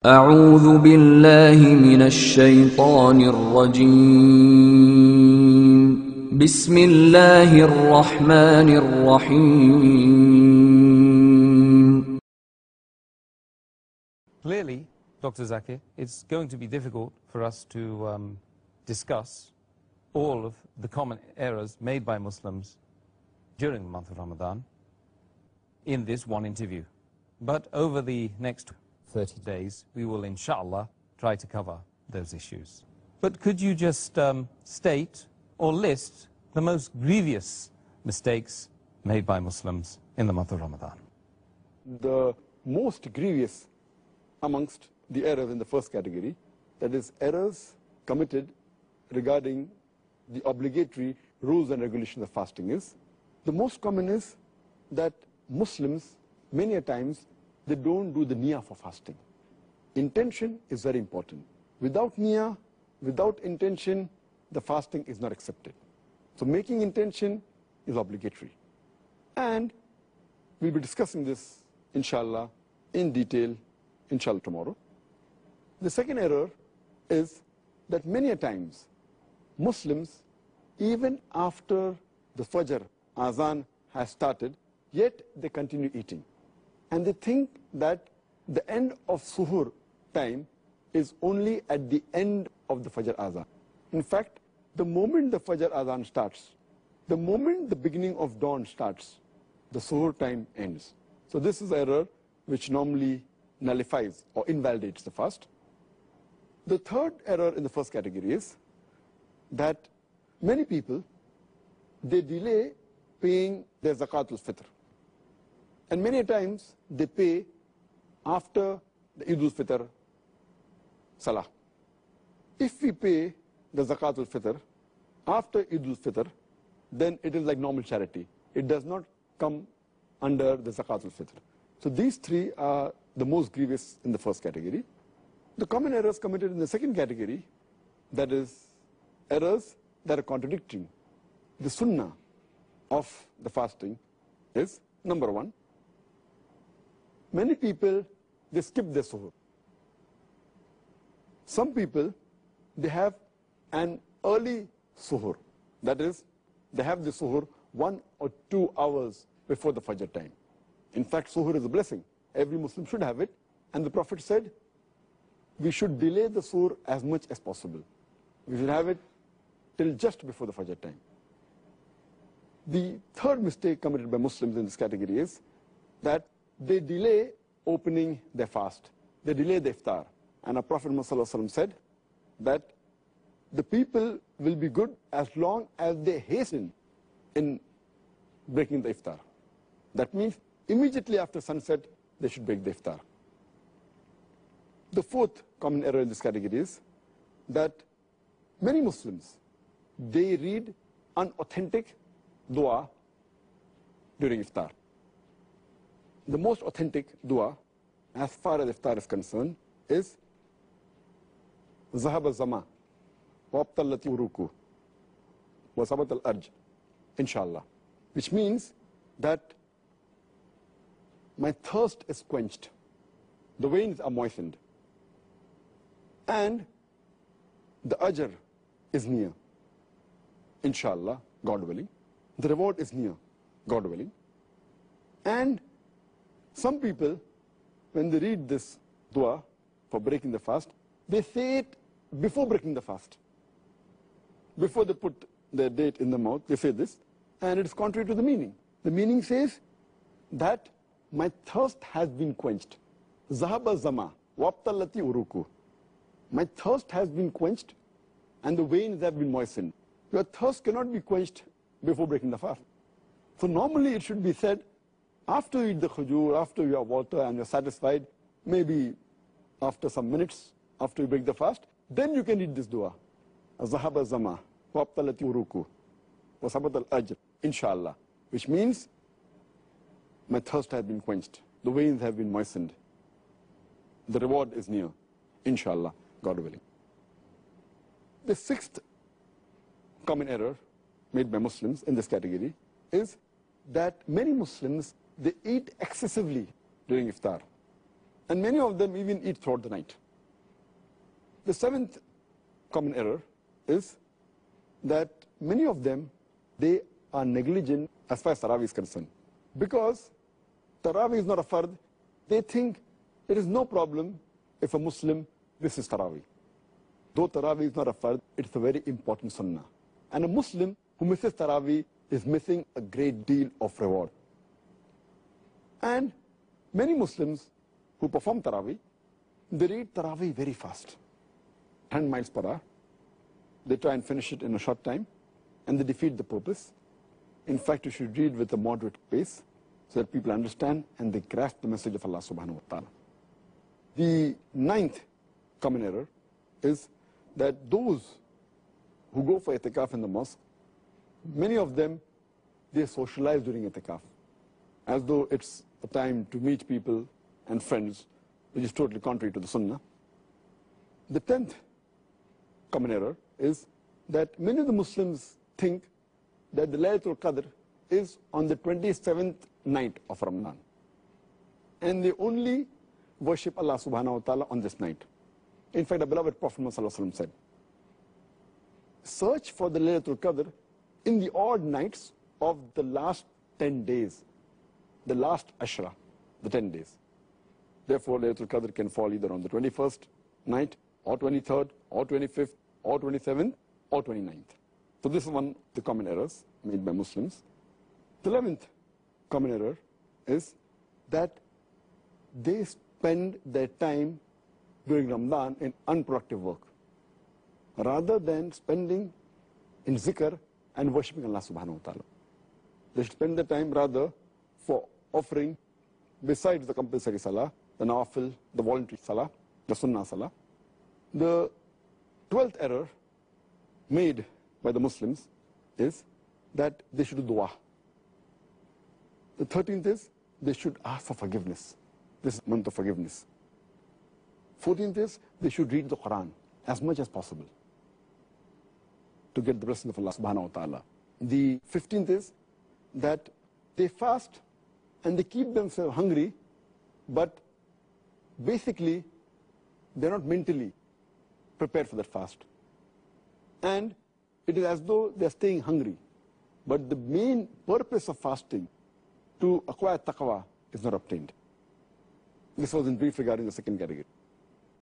أعوذ بالله من الشيطان الرجيم بسم الله الرحمن الرحيم. Clearly, Dr. Zakir, it's going to be difficult for us to discuss all of the common errors made by Muslims during the month of Ramadan in this one interview. But over the next 30 days, we will, inshallah, try to cover those issues. But could you just state or list the most grievous mistakes made by Muslims in the month of Ramadan? The most grievous amongst the errors in the first category, that is errors committed regarding the obligatory rules and regulations of fasting, is the most common is that Muslims many a times they don't do the niyyah for fasting. Intention is very important. Without niyyah, without intention, the fasting is not accepted. So making intention is obligatory. And we'll be discussing this, inshallah, in detail, inshallah, tomorrow. The second error is that many a times Muslims, even after the Fajr Azan has started, yet they continue eating. And they think that the end of Suhur time is only at the end of the Fajr Azan. In fact, the moment the Fajr Azan starts, the moment the beginning of dawn starts, the Suhur time ends. So this is error which normally nullifies or invalidates the fast. The third error in the first category is that many people, they delay paying their Zakatul Fitr. And many times they pay after the Eid al-Fitr Salah. If we pay the Zakatul Fitr after Eid al-Fitr, then it is like normal charity. It does not come under the Zakatul Fitr. So these three are the most grievous in the first category. The common errors committed in the second category, that is errors that are contradicting the sunnah of the fasting, is number one, many people, they skip their suhoor. Some people, they have an early suhoor. That is, they have the suhoor 1 or 2 hours before the Fajr time. In fact, suhoor is a blessing. Every Muslim should have it. And the Prophet said, we should delay the suhoor as much as possible. We should have it till just before the Fajr time. The third mistake committed by Muslims in this category is that they delay opening their fast. They delay the iftar. And our Prophet Muhammad said that the people will be good as long as they hasten in breaking the iftar. That means immediately after sunset, they should break the iftar. The fourth common error in this category is that many Muslims, they read unauthentic dua during iftar. The most authentic dua, as far as iftar is concerned, is Zahab al-Zama, wa abtallati uruku, wa sabat al-arj, inshallah. Which means that my thirst is quenched, the veins are moistened, and the ajr is near, inshallah, God willing. The reward is near, God willing. And some people, when they read this dua for breaking the fast, they say it before breaking the fast. Before they put their date in the mouth, they say this, and it is contrary to the meaning. The meaning says that my thirst has been quenched. Zahaba zama, wabtallati uruku. My thirst has been quenched, and the veins have been moistened. Your thirst cannot be quenched before breaking the fast. So normally it should be said after you eat the khujur, after you have water and you're satisfied, maybe after some minutes, after you break the fast, then you can read this dua. Zahaba zama, wa abtallati uruku, wa sabat al-ajr, inshallah. Which means, my thirst has been quenched. The veins have been moistened. The reward is near, inshallah, God willing. The sixth common error made by Muslims in this category is that many Muslims, they eat excessively during iftar. And many of them even eat throughout the night. The seventh common error is that many of them, they are negligent as far as Tarawih is concerned. Because Tarawih is not a fard, they think it is no problem if a Muslim misses Tarawih. Though Tarawih is not a fard, it's a very important sunnah. And a Muslim who misses Tarawih is missing a great deal of reward. And many Muslims who perform Tarawih, they read Tarawih very fast, 10 miles per hour. They try and finish it in a short time, and they defeat the purpose. In fact, you should read with a moderate pace so that people understand and they grasp the message of Allah subhanahu wa ta'ala. The ninth common error is that those who go for itikaf in the mosque, many of them, they socialize during itikaf, as though it's a time to meet people and friends, which is totally contrary to the sunnah. The 10th common error is that many of the Muslims think that the Laylatul Qadr is on the 27th night of Ramadan. And they only worship Allah subhanahu wa ta'ala on this night. In fact, the beloved Prophet Muhammad said, search for the Laylatul Qadr in the odd nights of the last 10 days, the last Ashra, the 10 days. Therefore, Laylatul Qadr can fall either on the 21st night, or 23rd, or 25th, or 27th, or 29th. So this is one of the common errors made by Muslims. The 11th common error is that they spend their time during Ramadan in unproductive work, rather than spending in zikr and worshipping Allah subhanahu wa ta'ala. They should spend the time rather for offering, besides the compulsory salah, the nawafil, the voluntary salah, the sunnah salah. The 12th error made by the Muslims is that they should do dua. The 13th is they should ask for forgiveness. This is month of forgiveness. 14th is they should read the Quran as much as possible to get the blessing of Allah subhanahu wa ta'ala. The 15th is that they fast and they keep themselves hungry, but basically they're not mentally prepared for that fast. And it is as though they're staying hungry. But the main purpose of fasting, to acquire taqwa, is not obtained. This was in brief regarding the second category.